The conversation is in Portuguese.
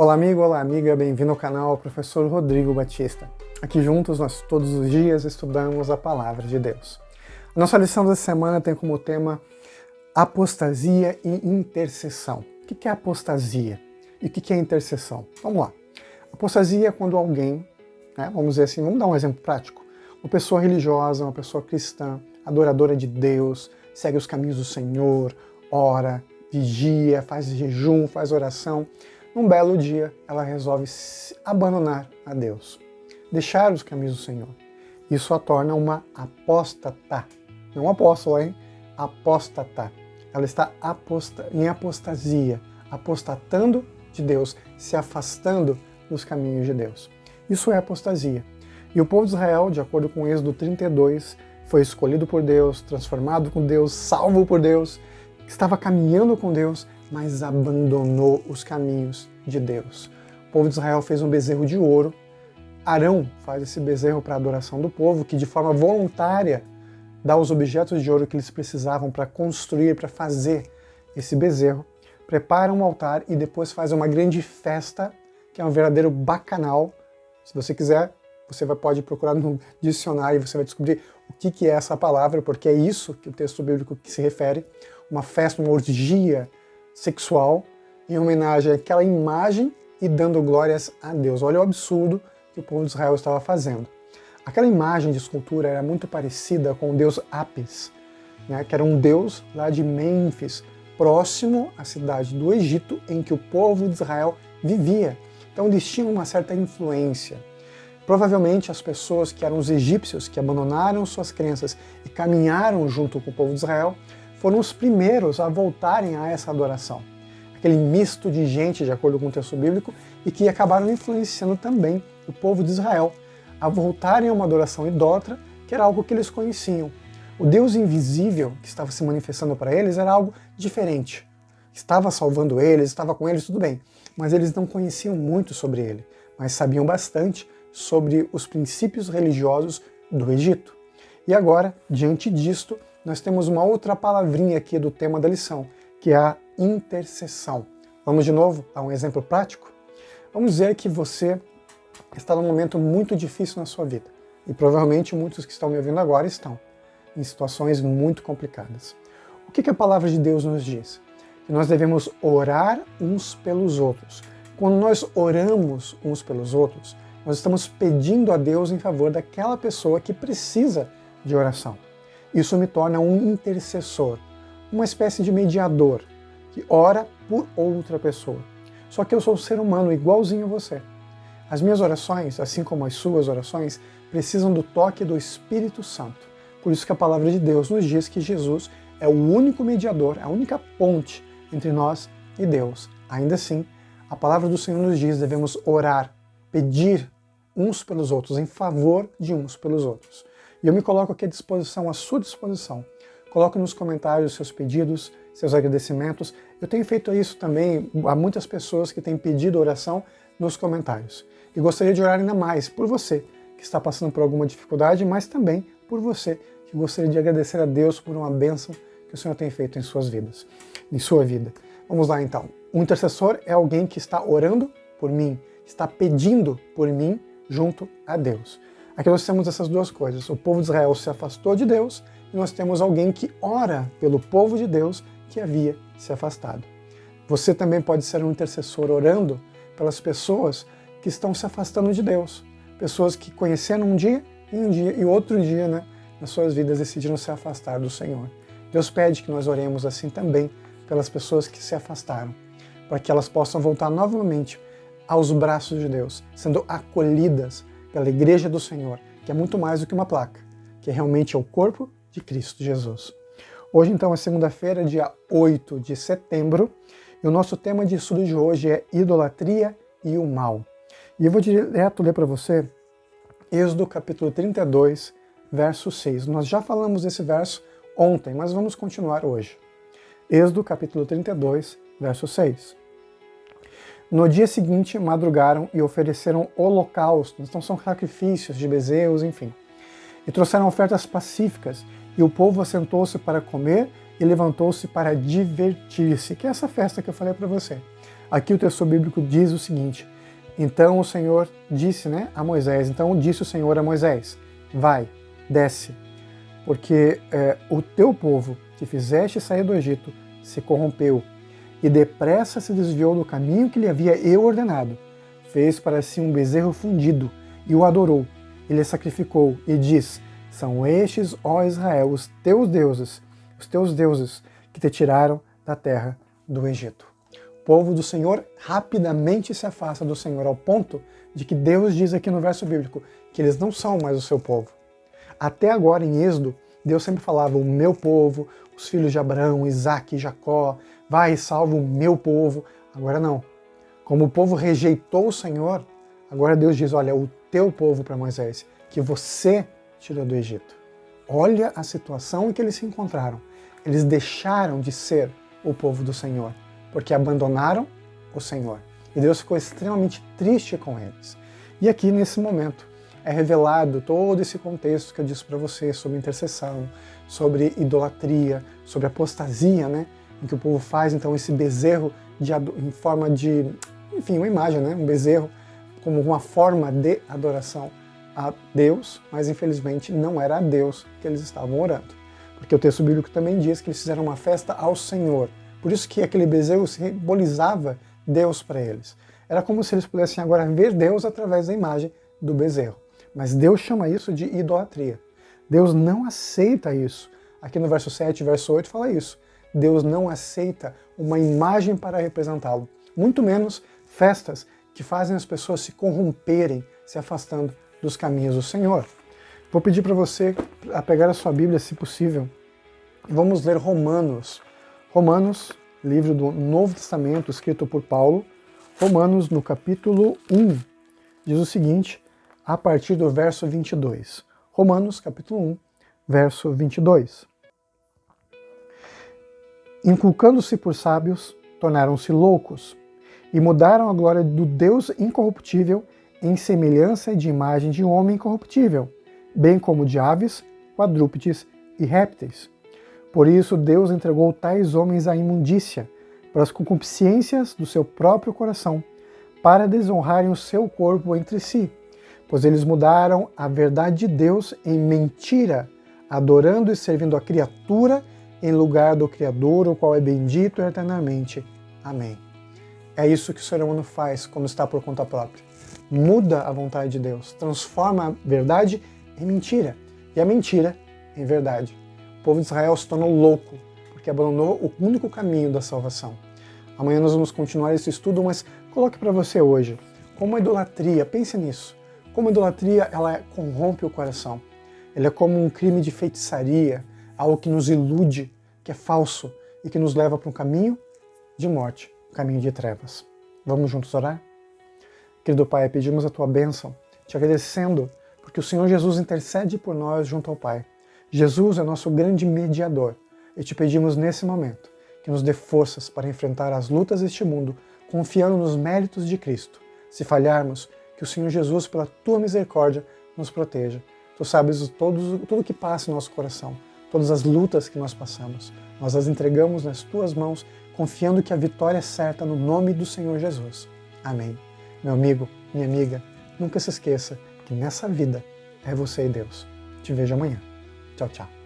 Olá amigo, olá amiga, bem-vindo ao canal Professor Rodrigo Batista. Aqui juntos nós todos os dias estudamos a Palavra de Deus. A nossa lição dessa semana tem como tema apostasia e intercessão. O que é apostasia e o que é intercessão? Vamos lá. Apostasia é quando alguém, vamos dizer assim, vamos dar um exemplo prático, uma pessoa religiosa, uma pessoa cristã, adoradora de Deus, segue os caminhos do Senhor, ora, vigia, faz jejum, faz oração. Num belo dia, ela resolve abandonar a Deus, deixar os caminhos do Senhor. Isso a torna uma apóstata. Não apóstola, hein? Apóstata. Ela está em apostasia, apostatando de Deus, se afastando dos caminhos de Deus. Isso é apostasia. E o povo de Israel, de acordo com Êxodo 32, foi escolhido por Deus, transformado com Deus, salvo por Deus, estava caminhando com Deus, mas abandonou os caminhos de Deus. O povo de Israel fez um bezerro de ouro. Arão faz esse bezerro para a adoração do povo, que de forma voluntária dá os objetos de ouro que eles precisavam para construir, para fazer esse bezerro, prepara um altar e depois faz uma grande festa, que é um verdadeiro bacanal. Se você quiser, você pode procurar no dicionário e você vai descobrir o que é essa palavra, porque é isso que o texto bíblico se refere, uma festa, uma orgia sexual, em homenagem àquela imagem e dando glórias a Deus. Olha o absurdo que o povo de Israel estava fazendo. Aquela imagem de escultura era muito parecida com o deus Apis, que era um deus lá de Mênfis, próximo à cidade do Egito, em que o povo de Israel vivia. Então eles tinham uma certa influência. Provavelmente as pessoas que eram os egípcios, que abandonaram suas crenças e caminharam junto com o povo de Israel, foram os primeiros a voltarem a essa adoração. Aquele misto de gente, de acordo com o texto bíblico, e que acabaram influenciando também o povo de Israel a voltarem a uma adoração idólatra, que era algo que eles conheciam. O Deus invisível que estava se manifestando para eles era algo diferente. Estava salvando eles, estava com eles, tudo bem, mas eles não conheciam muito sobre ele, mas sabiam bastante sobre os princípios religiosos do Egito. E agora, diante disto, nós temos uma outra palavrinha aqui do tema da lição, que é a intercessão. Vamos de novo a um exemplo prático? Vamos dizer que você está num momento muito difícil na sua vida. E provavelmente muitos que estão me ouvindo agora estão em situações muito complicadas. O que a palavra de Deus nos diz? Que nós devemos orar uns pelos outros. Quando nós oramos uns pelos outros, nós estamos pedindo a Deus em favor daquela pessoa que precisa de oração. Isso me torna um intercessor, uma espécie de mediador, que ora por outra pessoa. Só que eu sou um ser humano igualzinho a você. As minhas orações, assim como as suas orações, precisam do toque do Espírito Santo. Por isso que a palavra de Deus nos diz que Jesus é o único mediador, a única ponte entre nós e Deus. Ainda assim, a palavra do Senhor nos diz que devemos orar, pedir uns pelos outros, em favor de uns pelos outros. E eu me coloco aqui à disposição, à sua disposição. Coloque nos comentários seus pedidos, seus agradecimentos. Eu tenho feito isso também a muitas pessoas que têm pedido oração nos comentários. E gostaria de orar ainda mais por você que está passando por alguma dificuldade, mas também por você que gostaria de agradecer a Deus por uma bênção que o Senhor tem feito em suas vidas, em sua vida. Vamos lá então. O intercessor é alguém que está orando por mim, está pedindo por mim junto a Deus. Aqui nós temos essas duas coisas. O povo de Israel se afastou de Deus e nós temos alguém que ora pelo povo de Deus que havia se afastado. Você também pode ser um intercessor orando pelas pessoas que estão se afastando de Deus. Pessoas que conheceram um dia e outro dia, nas suas vidas decidiram se afastar do Senhor. Deus pede que nós oremos assim também pelas pessoas que se afastaram, para que elas possam voltar novamente aos braços de Deus, sendo acolhidas pela Igreja do Senhor, que é muito mais do que uma placa, que realmente é o corpo de Cristo Jesus. Hoje, então, é segunda-feira, dia 8 de setembro, e o nosso tema de estudo de hoje é idolatria e o mal. E eu vou direto ler para você Êxodo capítulo 32, verso 6. Nós já falamos desse verso ontem, mas vamos continuar hoje. Êxodo capítulo 32, verso 6. No dia seguinte, madrugaram e ofereceram holocaustos, então são sacrifícios de bezerros, enfim. E trouxeram ofertas pacíficas, e o povo assentou-se para comer e levantou-se para divertir-se, que é essa festa que eu falei para você. Aqui o texto bíblico diz o seguinte: então o Senhor disse, a Moisés, então disse o Senhor a Moisés, vai, desce, porque o teu povo que fizeste sair do Egito se corrompeu e depressa se desviou do caminho que lhe havia eu ordenado. Fez para si um bezerro fundido e o adorou. Ele sacrificou e diz: são estes, ó Israel, os teus deuses que te tiraram da terra do Egito. O povo do Senhor rapidamente se afasta do Senhor, ao ponto de que Deus diz aqui no verso bíblico que eles não são mais o seu povo. Até agora, em Êxodo, Deus sempre falava: o meu povo, os filhos de Abraão, Isaque e Jacó, vai e salva o meu povo. Agora não. Como o povo rejeitou o Senhor, agora Deus diz: olha, o teu povo para Moisés, que você tirou do Egito. Olha a situação em que eles se encontraram. Eles deixaram de ser o povo do Senhor, porque abandonaram o Senhor. E Deus ficou extremamente triste com eles. E aqui, nesse momento, é revelado todo esse contexto que eu disse para você sobre intercessão, sobre idolatria, sobre apostasia, em que o povo faz então esse bezerro em forma de, enfim, uma imagem, um bezerro como uma forma de adoração a Deus, mas infelizmente não era a Deus que eles estavam orando. Porque o texto bíblico também diz que eles fizeram uma festa ao Senhor. Por isso que aquele bezerro simbolizava Deus para eles. Era como se eles pudessem agora ver Deus através da imagem do bezerro. Mas Deus chama isso de idolatria. Deus não aceita isso. Aqui no verso 7 e verso 8 fala isso. Deus não aceita uma imagem para representá-lo. Muito menos festas que fazem as pessoas se corromperem, se afastando dos caminhos do Senhor. Vou pedir para você a pegar a sua Bíblia, se possível. Vamos ler Romanos. Romanos, livro do Novo Testamento, escrito por Paulo. Romanos, no capítulo 1, diz o seguinte, a partir do verso 22. Romanos, capítulo 1, verso 22. Inculcando-se por sábios, tornaram-se loucos, e mudaram a glória do Deus incorruptível em semelhança de imagem de homem incorruptível, bem como de aves, quadrúpedes e répteis. Por isso Deus entregou tais homens à imundícia, para as concupiscências do seu próprio coração, para desonrarem o seu corpo entre si, pois eles mudaram a verdade de Deus em mentira, adorando e servindo a criatura em lugar do Criador, o qual é bendito eternamente. Amém. É isso que o ser humano faz quando está por conta própria. Muda a vontade de Deus, transforma a verdade em mentira e a mentira em verdade. O povo de Israel se tornou louco porque abandonou o único caminho da salvação. Amanhã nós vamos continuar esse estudo, mas coloque para você hoje como a idolatria, pense nisso, como a idolatria ela corrompe o coração. Ela é como um crime de feitiçaria, algo que nos ilude, que é falso e que nos leva para um caminho de morte, um caminho de trevas. Vamos juntos orar? Querido Pai, pedimos a Tua bênção, te agradecendo porque o Senhor Jesus intercede por nós junto ao Pai. Jesus é nosso grande mediador e te pedimos nesse momento que nos dê forças para enfrentar as lutas deste mundo, confiando nos méritos de Cristo. Se falharmos, que o Senhor Jesus, pela Tua misericórdia, nos proteja. Tu sabes tudo que passa em nosso coração, todas as lutas que nós passamos. Nós as entregamos nas Tuas mãos, confiando que a vitória é certa no nome do Senhor Jesus. Amém. Meu amigo, minha amiga, nunca se esqueça que nessa vida é você e Deus. Te vejo amanhã. Tchau, tchau.